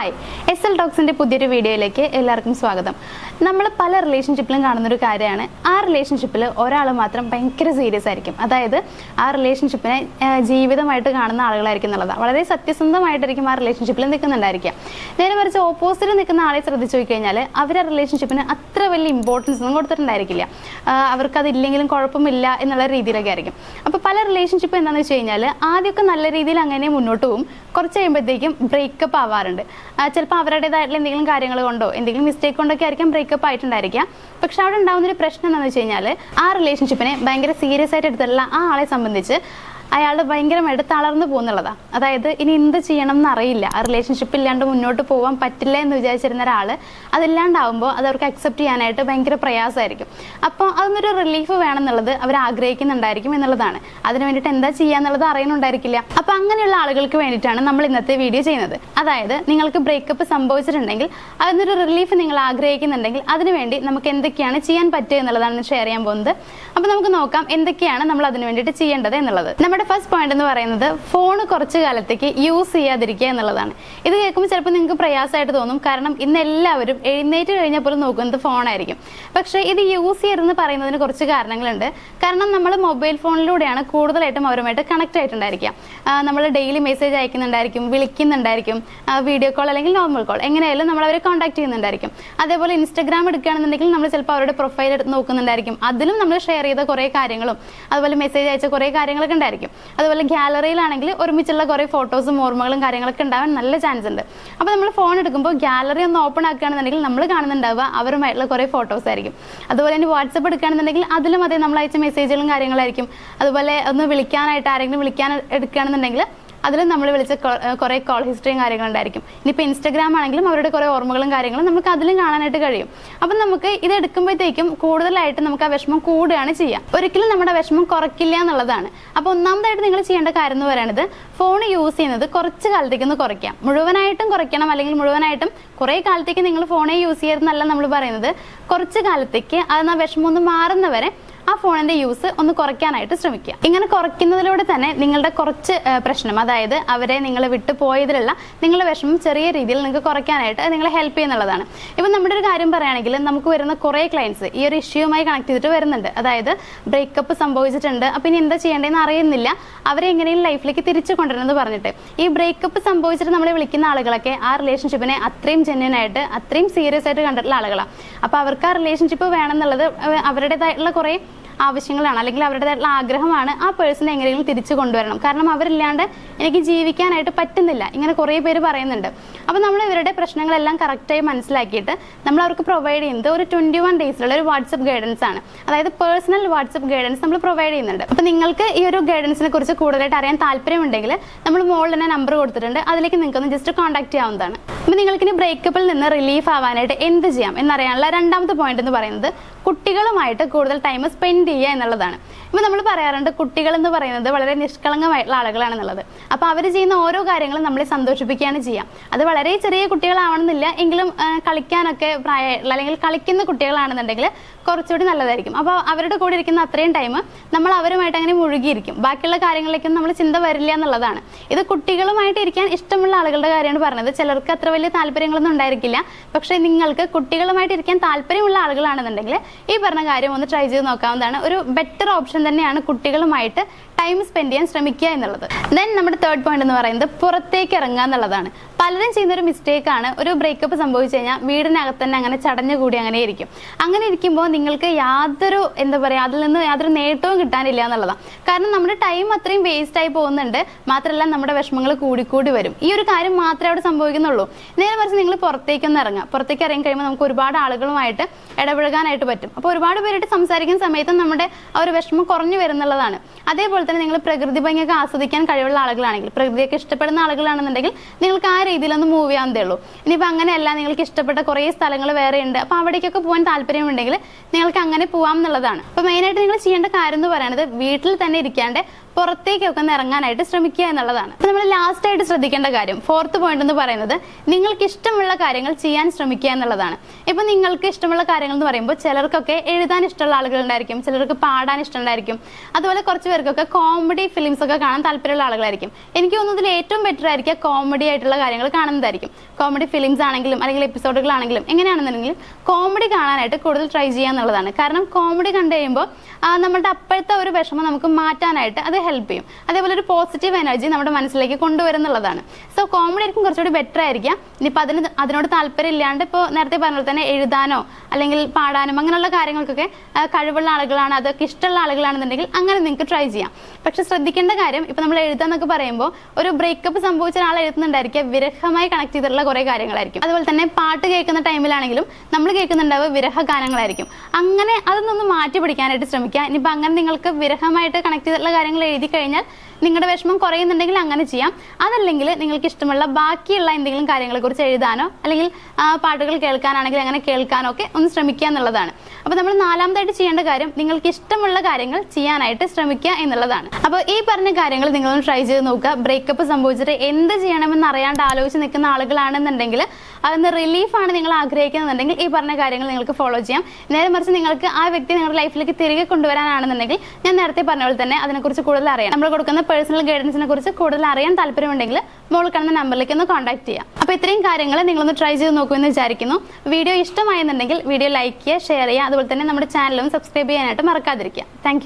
Hi, SL ടോക്സിന്റെ പുതിയൊരു വീഡിയോയിലേക്ക് എല്ലാവർക്കും സ്വാഗതം. നമ്മൾ പല റിലേഷൻഷിപ്പിലും കാണുന്നൊരു കാര്യമാണ്, ആ റിലേഷൻഷിപ്പിൽ ഒരാൾ മാത്രം ഭയങ്കര സീരിയസ് ആയിരിക്കും. അതായത് ആ റിലേഷൻഷിപ്പിനെ ജീവിതമായിട്ട് കാണുന്ന ആളുകളായിരിക്കും എന്നുള്ളതാണ്. വളരെ സത്യസന്ധമായിട്ടായിരിക്കും ആ റിലേഷൻഷിപ്പിൽ നിൽക്കുന്നുണ്ടായിരിക്കുക. നേരെ മറിച്ച് ഓപ്പോസിറ്റ് നിൽക്കുന്ന ആളെ ശ്രദ്ധിച്ചു നോക്കി കഴിഞ്ഞാൽ അവർ ആ റിലേഷൻഷിപ്പിന് അത്ര വലിയ ഇമ്പോർട്ടൻസ് ഒന്നും കൊടുത്തിട്ടുണ്ടായിരിക്കില്ല. അവർക്കതില്ലെങ്കിലും കുഴപ്പമില്ല എന്നുള്ള രീതിയിലൊക്കെ ആയിരിക്കും. അപ്പോൾ പല റിലേഷൻഷിപ്പ് എന്താണെന്ന് വെച്ച് കഴിഞ്ഞാൽ ആദ്യമൊക്കെ നല്ല രീതിയിൽ അങ്ങനെ മുന്നോട്ട് പോകും. കുറച്ച് കഴിയുമ്പോഴത്തേക്കും ബ്രേക്കപ്പ് ആവാറുണ്ട്. ചിലപ്പോൾ അവരുടേതായിട്ടുള്ള എന്തെങ്കിലും കാര്യങ്ങൾ കൊണ്ടോ എന്തെങ്കിലും മിസ്റ്റേക്ക് കൊണ്ടൊക്കെ ആയിരിക്കും ബ്രേക്കപ്പ് ആയിട്ടുണ്ടായിരിക്കുക. പക്ഷെ അവിടെ ഉണ്ടാകുന്നൊരു പ്രശ്നം എന്താണെന്ന് വെച്ച് കഴിഞ്ഞാൽ ആ റിലേഷൻഷിപ്പിനെ ഭയങ്കര സീരിയസ് ആയിട്ട് എടുത്തിട്ടുള്ള ആ ആളെ സംബന്ധിച്ച് അയാൾ ഭയങ്കരമായിട്ട് തളർന്നു പോകുന്നുള്ളതാണ്. അതായത് ഇനി എന്ത് ചെയ്യണം എന്നറിയില്ല, ആ റിലേഷൻഷിപ്പ് ഇല്ലാണ്ട് മുന്നോട്ട് പോകാൻ പറ്റില്ല എന്ന് വിചാരിച്ചിരുന്ന ഒരാൾ അതില്ലാണ്ടാവുമ്പോൾ അത് അവർക്ക് അക്സെപ്റ്റ് ചെയ്യാനായിട്ട് ഭയങ്കര പ്രയാസമായിരിക്കും. അപ്പോൾ അതിനൊരു റിലീഫ് വേണമെന്നുള്ളത് അവർ ആഗ്രഹിക്കുന്നുണ്ടായിരിക്കും എന്നുള്ളതാണ്. അതിന് വേണ്ടിയിട്ട് എന്താ ചെയ്യാന്നുള്ളത് അറിയുന്നുണ്ടായിരിക്കില്ല. അപ്പോൾ അങ്ങനെയുള്ള ആളുകൾക്ക് വേണ്ടിയിട്ടാണ് നമ്മൾ ഇന്നത്തെ വീഡിയോ ചെയ്യുന്നത്. അതായത് നിങ്ങൾക്ക് ബ്രേക്കപ്പ് സംഭവിച്ചിട്ടുണ്ടെങ്കിൽ അതിനൊരു റിലീഫ് നിങ്ങൾ ആഗ്രഹിക്കുന്നുണ്ടെങ്കിൽ അതിനുവേണ്ടി നമുക്ക് എന്തൊക്കെയാണ് ചെയ്യാൻ പറ്റുക എന്നുള്ളതാണ് ഷെയർ ചെയ്യാൻ പോകുന്നത്. അപ്പോൾ നമുക്ക് നോക്കാം എന്തൊക്കെയാണ് നമ്മൾ അതിന് വേണ്ടിയിട്ട് ചെയ്യേണ്ടത് എന്നുള്ളത്. നമ്മുടെ ഫസ്റ്റ് പോയിന്റ് എന്ന് പറയുന്നത് ഫോൺ കുറച്ച് കാലത്തേക്ക് യൂസ് ചെയ്യാതിരിക്കുക എന്നുള്ളതാണ്. ഇത് കേൾക്കുമ്പോൾ ചിലപ്പോൾ നിങ്ങൾക്ക് പ്രയാസമായിട്ട് തോന്നും, കാരണം ഇന്ന് എല്ലാവരും എഴുന്നേറ്റ് കഴിഞ്ഞാൽ പോലും നോക്കുന്നത് ഫോണായിരിക്കും. പക്ഷേ ഇത് യൂസ് ചെയ്യരുതെന്ന് പറയുന്നതിന് കുറച്ച് കാരണങ്ങളുണ്ട്. കാരണം നമ്മൾ മൊബൈൽ ഫോണിലൂടെയാണ് കൂടുതലായിട്ടും അവരുമായിട്ട് കണക്ട് ആയിട്ടുണ്ടായിരിക്കുക. നമ്മൾ ഡെയിലി മെസ്സേജ് അയക്കുന്നുണ്ടായിരിക്കും, വിളിക്കുന്നുണ്ടായിരിക്കും, വീഡിയോ കോൾ അല്ലെങ്കിൽ നോർമൽ കോൾ, എങ്ങനെയായാലും നമ്മൾ അവരെ കോൺടാക്ട് ചെയ്യുന്നുണ്ടായിരിക്കും. അതേപോലെ ഇൻസ്റ്റാഗ്രാം എടുക്കുകയാണെന്നുണ്ടെങ്കിൽ നമ്മൾ ചിലപ്പോൾ അവരുടെ പ്രൊഫൈൽ എടുത്ത് നോക്കുന്നുണ്ടായിരിക്കും. അതിലും നമ്മൾ ഷെയർ ചെയ്ത കുറേ കാര്യങ്ങളും അതുപോലെ മെസ്സേജ് അയച്ച കുറേ കാര്യങ്ങളൊക്കെ ഉണ്ടായിരിക്കും. അതുപോലെ ഗാലറിയിലാണെങ്കിൽ ഒരുമിച്ചുള്ള കുറേ ഫോട്ടോസും ഓർമ്മകളും കാര്യങ്ങളൊക്കെ ഉണ്ടാവാൻ നല്ല ചാൻസ് ഉണ്ട്. അപ്പോൾ നമ്മൾ ഫോൺ എടുക്കുമ്പോൾ ഗാലറി ഒന്ന് ഓപ്പൺ ആക്കുകയാണെന്നുണ്ടെങ്കിൽ നമ്മൾ കാണുന്നുണ്ടാവുക അവരുമായിട്ടുള്ള കുറേ ഫോട്ടോസ് ആയിരിക്കും. അതുപോലെ തന്നെ വാട്സപ്പ് എടുക്കുകയാണെന്നുണ്ടെങ്കിൽ അതിലും അതേ നമ്മൾ അയച്ച മെസ്സേജുകളും കാര്യങ്ങളായിരിക്കും. അതുപോലെ ഒന്ന് വിളിക്കാനായിട്ട് ആരെങ്കിലും വിളിക്കാൻ എടുക്കുകയാണെന്നുണ്ടെങ്കിൽ അതിലും നമ്മൾ വിളിച്ച കുറേ കോൾ ഹിസ്റ്ററിയും കാര്യങ്ങളുണ്ടായിരിക്കും. ഇനിയിപ്പോൾ ഇൻസ്റ്റാഗ്രാം ആണെങ്കിലും അവരുടെ കുറേ ഓർമ്മകളും കാര്യങ്ങളും നമുക്ക് അതിലും കാണാനായിട്ട് കഴിയും. അപ്പം നമുക്ക് ഇത് എടുക്കുമ്പോഴത്തേക്കും കൂടുതലായിട്ട് നമുക്ക് ആ വിഷമം കൂടുകയാണ് ചെയ്യുക. ഒരിക്കലും നമ്മുടെ വിഷമം കുറയ്ക്കില്ല എന്നുള്ളതാണ്. അപ്പോൾ ഒന്നാമതായിട്ട് നിങ്ങൾ ചെയ്യേണ്ട കാര്യം എന്ന് പറയുന്നത് ഫോൺ യൂസ് ചെയ്യുന്നത് കുറച്ച് കാലത്തേക്ക് ഒന്ന് കുറയ്ക്കാം. മുഴുവനായിട്ടും കുറയ്ക്കണം, അല്ലെങ്കിൽ മുഴുവനായിട്ടും കുറേ കാലത്തേക്ക് നിങ്ങൾ ഫോണേ യൂസ് ചെയ്യരുതെന്നല്ല നമ്മൾ പറയുന്നത്. കുറച്ച് കാലത്തേക്ക് അത് ആ വിഷമം ഒന്ന് മാറുന്നവരെ ആ ഫോണിന്റെ യൂസ് ഒന്ന് കുറയ്ക്കാനായിട്ട് ശ്രമിക്കുക. ഇങ്ങനെ കുറയ്ക്കുന്നതിലൂടെ തന്നെ നിങ്ങളുടെ കുറച്ച് പ്രശ്നം, അതായത് അവരെ നിങ്ങൾ വിട്ടു പോയതിലുള്ള നിങ്ങളുടെ വിഷമം ചെറിയ രീതിയിൽ നിങ്ങൾക്ക് കുറയ്ക്കാനായിട്ട് നിങ്ങളെ ഹെൽപ്പ് ചെയ്യുന്നുള്ളതാണ്. ഇപ്പം നമ്മുടെ ഒരു കാര്യം പറയുകയാണെങ്കിൽ നമുക്ക് വരുന്ന കുറേ ക്ലയൻസ് ഈ ഒരു ഇഷ്യൂമായി കണക്ട് ചെയ്തിട്ട് വരുന്നുണ്ട്. അതായത് ബ്രേക്കപ്പ് സംഭവിച്ചിട്ടുണ്ട്, അപ്പം ഇനി എന്താ ചെയ്യേണ്ടതെന്ന് അറിയുന്നില്ല, അവരെ എങ്ങനെയും ലൈഫിലേക്ക് തിരിച്ചു കൊണ്ടുവരണമെന്ന് പറഞ്ഞിട്ട്. ഈ ബ്രേക്കപ്പ് സംഭവിച്ചിട്ട് നമ്മളെ വിളിക്കുന്ന ആളുകളൊക്കെ ആ റിലേഷൻഷിപ്പിനെ അത്രയും ജെന്യൂൻ ആയിട്ട് അത്രയും സീരിയസ് ആയിട്ട് കണ്ടിട്ടുള്ള ആളുകളാണ്. അപ്പോൾ അവർക്ക് ആ റിലേഷൻഷിപ്പ് വേണമെന്നുള്ളത് അവരുടേതായിട്ടുള്ള കുറേ ആവശ്യങ്ങളാണ്, അല്ലെങ്കിൽ അവരുടേതായിട്ടുള്ള ആഗ്രഹമാണ് ആ പേഴ്സണെ എങ്ങനെയെങ്കിലും തിരിച്ചു കൊണ്ടുവരണം. കാരണം അവരില്ലാണ്ട് എനിക്ക് ജീവിക്കാനായിട്ട് പറ്റുന്നില്ല, ഇങ്ങനെ കുറേ പേര് പറയുന്നുണ്ട്. അപ്പോൾ നമ്മൾ ഇവരുടെ പ്രശ്നങ്ങളെല്ലാം കറക്റ്റായി മനസ്സിലാക്കിയിട്ട് നമ്മൾ അവർക്ക് പ്രൊവൈഡ് ചെയ്യുന്നത് ഒരു 21 ഡേയ്സിലുള്ള ഒരു വാട്സപ്പ് ഗൈഡൻസ് ആണ്. അതായത് പേഴ്സണൽ വാട്സപ്പ് ഗൈഡൻസ് നമ്മൾ പ്രൊവൈഡ് ചെയ്യുന്നുണ്ട്. അപ്പോൾ നിങ്ങൾക്ക് ഈ ഒരു ഗൈഡൻസിനെ കുറിച്ച് കൂടുതലായിട്ട് അറിയാൻ താല്പര്യമുണ്ടെങ്കിൽ നമ്മൾ മുകളിൽ തന്നെ നമ്പർ കൊടുത്തിട്ടുണ്ട്, അതിലേക്ക് നിങ്ങൾക്കൊന്ന് ജസ്റ്റ് കോൺടാക്ട് ചെയ്യാവുന്നതാണ്. അപ്പോൾ നിങ്ങൾക്കിനി ബ്രേക്കപ്പിൽ നിന്ന് റിലീഫ് ആവാനായിട്ട് എന്ത് ചെയ്യാം എന്നറിയാനുള്ള രണ്ടാമത്തെ പോയിന്റ് എന്ന് പറയുന്നത് കുട്ടികളുമായിട്ട് കൂടുതൽ ടൈം സ്പെൻഡ് ചെയ്യുക എന്നുള്ളതാണ്. ഇപ്പോൾ നമ്മൾ പറയാറുണ്ട് കുട്ടികൾ എന്ന് പറയുന്നത് വളരെ നിഷ്കളങ്കമായിട്ടുള്ള ആളുകളാണെന്നുള്ളത്. അപ്പോൾ അവർ ചെയ്യുന്ന ഓരോ കാര്യങ്ങളും നമ്മളെ സന്തോഷിപ്പിക്കുകയാണ് ചെയ്യുക. അത് വളരെ ചെറിയ കുട്ടികളാവണമെന്നില്ല, എങ്കിലും കളിക്കാനൊക്കെ പ്രായമായിട്ടുള്ള അല്ലെങ്കിൽ കളിക്കുന്ന കുട്ടികളാണെന്നുണ്ടെങ്കിൽ കുറച്ചുകൂടി നല്ലതായിരിക്കും. അപ്പോൾ അവരുടെ കൂടെ ഇരിക്കുന്ന അത്രയും ടൈം നമ്മൾ അവരുമായിട്ട് അങ്ങനെ മുഴുകിയിരിക്കും, ബാക്കിയുള്ള കാര്യങ്ങളിലേക്കൊന്നും നമ്മൾ ചിന്ത വരില്ല എന്നുള്ളതാണ്. ഇത് കുട്ടികളുമായിട്ട് ഇരിക്കാൻ ഇഷ്ടമുള്ള ആളുകളുടെ കാര്യമാണ് പറഞ്ഞത്. ചിലർക്ക് അത്ര വലിയ താല്പര്യങ്ങളൊന്നും ഉണ്ടായിരിക്കില്ല. പക്ഷേ നിങ്ങൾക്ക് കുട്ടികളുമായിട്ട് ഇരിക്കാൻ താല്പര്യമുള്ള ആളുകളാണെന്നുണ്ടെങ്കിൽ ഈ പറഞ്ഞ കാര്യം ഒന്ന് ട്രൈ ചെയ്ത് നോക്കാവുന്നതാണ്. ഒരു ബെറ്റർ ഓപ്ഷൻ തന്നെയാണ് കുട്ടികളുമായിട്ട് ടൈം സ്പെൻഡ് ചെയ്യാൻ ശ്രമിക്കുക എന്നുള്ളത്. ദെൻ നമ്മുടെ തേർഡ് പോയിന്റ് എന്ന് പറയുന്നത് പുറത്തേക്ക് ഇറങ്ങുക എന്നുള്ളതാണ്. പലരും ചെയ്യുന്നൊരു മിസ്റ്റേക്കാണ്, ഒരു ബ്രേക്കപ്പ് സംഭവിച്ചു കഴിഞ്ഞാൽ വീടിനകത്ത് തന്നെ അങ്ങനെ ചടഞ്ഞുകൂടി അങ്ങനെ ഇരിക്കും. അങ്ങനെ ഇരിക്കുമ്പോൾ നിങ്ങൾക്ക് യാതൊരു അതിൽ നിന്ന് യാതൊരു നേട്ടവും കിട്ടാനില്ല എന്നുള്ളതാണ്. കാരണം നമ്മുടെ ടൈം അത്രയും വേസ്റ്റ് ആയി പോകുന്നുണ്ട്, മാത്രമല്ല നമ്മുടെ വിഷമങ്ങൾ കൂടിക്കൂടി വരും. ഈ ഒരു കാര്യം മാത്രമേ അവിടെ സംഭവിക്കുന്നുള്ളൂ. നേരെ മറിച്ച് നിങ്ങൾ പുറത്തേക്കൊന്ന് ഇറങ്ങുക. പുറത്തേക്ക് ഇറങ്ങി കഴിയുമ്പോൾ നമുക്ക് ഒരുപാട് ആളുകളുമായിട്ട് ഇടപഴകാനായിട്ട് പറ്റും. അപ്പോൾ ഒരുപാട് പേരായിട്ട് സംസാരിക്കുന്ന സമയത്ത് നമ്മുടെ ആ ഒരു വിഷമം കുറഞ്ഞു വരുന്നുള്ളതാണ്. അതേപോലെ തന്നെ നിങ്ങൾ പ്രകൃതി ഭംഗിയൊക്കെ ആസ്വദിക്കാൻ കഴിവുള്ള ആളുകളാണെങ്കിൽ, പ്രകൃതിയൊക്കെ ഇഷ്ടപ്പെടുന്ന ആളുകളാണെന്നുണ്ടെങ്കിൽ നിങ്ങൾക്ക് ആ രീതിയിലൊന്ന് മൂവ് ചെയ്യാവുന്നതേ ഉള്ളൂ. ഇനിയിപ്പോൾ അങ്ങനെയല്ല, നിങ്ങൾക്ക് ഇഷ്ടപ്പെട്ട കുറേ സ്ഥലങ്ങൾ വേറെ ഉണ്ട്, അപ്പോൾ അവിടേക്കൊക്കെ പോകാൻ താല്പര്യമുണ്ടെങ്കിൽ നിങ്ങൾക്ക് അങ്ങനെ പോകാം എന്നുള്ളതാണ്. അപ്പോൾ മെയിനായിട്ട് നിങ്ങൾ ചെയ്യേണ്ട കാര്യം എന്ന് പറയുന്നത് വീട്ടിൽ തന്നെ ഇരിക്കാണ്ട് പുറത്തേക്കൊക്കെ ഒന്ന് ഇറങ്ങാനായിട്ട് ശ്രമിക്കുക എന്നുള്ളതാണ്. അപ്പോൾ നമ്മൾ ലാസ്റ്റ് ആയിട്ട് ശ്രദ്ധിക്കേണ്ട കാര്യം, 4th പോയിന്റ് എന്ന് പറയുന്നത് നിങ്ങൾക്ക് ഇഷ്ടമുള്ള കാര്യങ്ങൾ ചെയ്യാൻ ശ്രമിക്കുക എന്നുള്ളതാണ്. ഇപ്പൊ നിങ്ങൾക്ക് ഇഷ്ടമുള്ള കാര്യങ്ങൾ എന്ന് പറയുമ്പോൾ ചിലർക്കൊക്കെ എഴുതാൻ ഇഷ്ടമുള്ള ആളുകളുണ്ടായിരിക്കും, ചിലർക്ക് പാടാൻ ഇഷ്ടമുണ്ടായിരിക്കും, അതുപോലെ കുറച്ച് പേർക്കൊക്കെ കോമഡി ഫിലിംസ് ഒക്കെ കാണാൻ താല്പര്യമുള്ള ആളുകളായിരിക്കും. എനിക്ക് തോന്നുന്നതിൽ ഏറ്റവും ബെറ്റർ ആയിരിക്കും കോമഡി ആയിട്ടുള്ള കാര്യങ്ങൾ കാണുന്നതായിരിക്കും. കോമഡി ഫിലിംസ് ആണെങ്കിലും അല്ലെങ്കിൽ എപ്പിസോഡുകളാണെങ്കിലും എങ്ങനെയാണെന്നുണ്ടെങ്കിലും കോമഡി കാണാനായിട്ട് കൂടുതൽ ട്രൈ ചെയ്യുക എന്നുള്ളതാണ്. കാരണം കോമഡി കണ്ടു കഴിയുമ്പോൾ നമ്മുടെ അപ്പോഴത്തെ ഒരു വിഷമം നമുക്ക് മാറ്റാനായിട്ട് അത് ഹെൽപ്പ് ചെയ്യും. അതേപോലെ ഒരു പോസിറ്റീവ് എനർജി നമ്മുടെ മനസ്സിലേക്ക് കൊണ്ടുവരുന്നുള്ളതാണ്. സോ കോമഡി ആയിരിക്കും കുറച്ചുകൂടി ബെറ്റർ ആയിരിക്കാം. ഇനിയിപ്പോൾ അതിനോട് താല്പര്യം ഇല്ലാണ്ട് ഇപ്പോൾ നേരത്തെ പറഞ്ഞ പോലെ തന്നെ എഴുതാനോ അല്ലെങ്കിൽ പാടാനും അങ്ങനെയുള്ള കാര്യങ്ങൾക്കൊക്കെ കഴിവുള്ള ആളുകളാണ്, അതൊക്കെ ഇഷ്ടമുള്ള ആളുകളാണെന്നുണ്ടെങ്കിൽ അങ്ങനെ നിങ്ങൾക്ക് ട്രൈ ചെയ്യാം. പക്ഷെ ശ്രദ്ധിക്കേണ്ട കാര്യം, ഇപ്പൊ നമ്മൾ എഴുതാന്നൊക്കെ പറയുമ്പോൾ ഒരു ബ്രേക്കപ്പ് സംഭവിച്ച ഒരാൾ എഴുതുന്നുണ്ടായിരിക്കുക വിരഹമായി കണക്ട് ചെയ്തിട്ടുള്ള കുറെ കാര്യങ്ങളായിരിക്കും. അതുപോലെ തന്നെ പാട്ട് കേൾക്കുന്ന ടൈമിലാണെങ്കിലും നമ്മൾ കേൾക്കുന്നുണ്ടാവുക വിരഹ ഗാനങ്ങളായിരിക്കും. അങ്ങനെ അതൊന്നൊന്ന് മാറ്റി പിടിക്കാനായിട്ട് ശ്രമിക്കുക. ഇനിയിപ്പോൾ അങ്ങനെ നിങ്ങൾക്ക് വിരഹമായിട്ട് കണക്ട് ചെയ്തിട്ടുള്ള കാര്യങ്ങൾ എഴുതി കഴിഞ്ഞാൽ നിങ്ങളുടെ വിഷമം കുറയുന്നുണ്ടെങ്കിൽ അങ്ങനെ ചെയ്യാം. അതല്ലെങ്കിൽ നിങ്ങൾക്ക് ഇഷ്ടമുള്ള ബാക്കിയുള്ള എന്തെങ്കിലും കാര്യങ്ങളെ കുറിച്ച് എഴുതാനോ അല്ലെങ്കിൽ പാട്ടുകൾ കേൾക്കാനാണെങ്കിൽ അങ്ങനെ കേൾക്കാനോ ഒക്കെ ഒന്ന് ശ്രമിക്കുക എന്നുള്ളതാണ്. അപ്പോൾ നമ്മൾ 4ാമതായിട്ട് ചെയ്യേണ്ട കാര്യം നിങ്ങൾക്ക് ഇഷ്ടമുള്ള കാര്യങ്ങൾ ചെയ്യാനായിട്ട് ശ്രമിക്കുക എന്നുള്ളതാണ്. അപ്പോൾ ഈ പറഞ്ഞ കാര്യങ്ങൾ നിങ്ങളൊന്ന് ട്രൈ ചെയ്ത് നോക്കുക. ബ്രേക്കപ്പ് സംഭവിച്ചിട്ട് എന്ത് ചെയ്യണമെന്ന് അറിയാണ്ട് ആലോചിച്ച് നിൽക്കുന്ന ആളുകളാണെന്നുണ്ടെങ്കിൽ അതിന് റിലീഫാണ് നിങ്ങൾ ആഗ്രഹിക്കുന്നുണ്ടെങ്കിൽ ഈ പറഞ്ഞ കാര്യങ്ങൾ നിങ്ങൾക്ക് ഫോളോ ചെയ്യാം. നേരെ മറിച്ച് നിങ്ങൾക്ക് ആ വ്യക്തി നിങ്ങളുടെ ലൈഫിലേക്ക് തിരികെ കൊണ്ടുവരാനാണെന്നുണ്ടെങ്കിൽ ഞാൻ നേരത്തെ പറഞ്ഞ പോലെ തന്നെ അതിനെക്കുറിച്ച് കൂടുതൽ അറിയാം, നമ്മൾ കൊടുക്കുന്ന പേഴ്സണൽ ഗൈഡൻസിനെ കുറിച്ച് കൂടുതൽ അറിയാൻ താല്പര്യമുണ്ടെങ്കിൽ മോൾ കാണുന്ന നമ്പറിലേക്ക് ഒന്ന് കോൺടാക്ട് ചെയ്യാം. അപ്പോൾ ഇത്രയും കാര്യങ്ങൾ നിങ്ങളൊന്ന് ട്രൈ ചെയ്ത് നോക്കുമെന്ന് വിചാരിക്കുന്നു. വീഡിയോ ഇഷ്ടമായെന്നുണ്ടെങ്കിൽ വീഡിയോ ലൈക്ക് ചെയ്യുക, ഷെയർ ചെയ്യുക, അതുപോലെ തന്നെ നമ്മുടെ ചാനലും സബ്സ്ക്രൈബ് ചെയ്യാനായിട്ട് മറക്കാതിരിക്കുക. താങ്ക്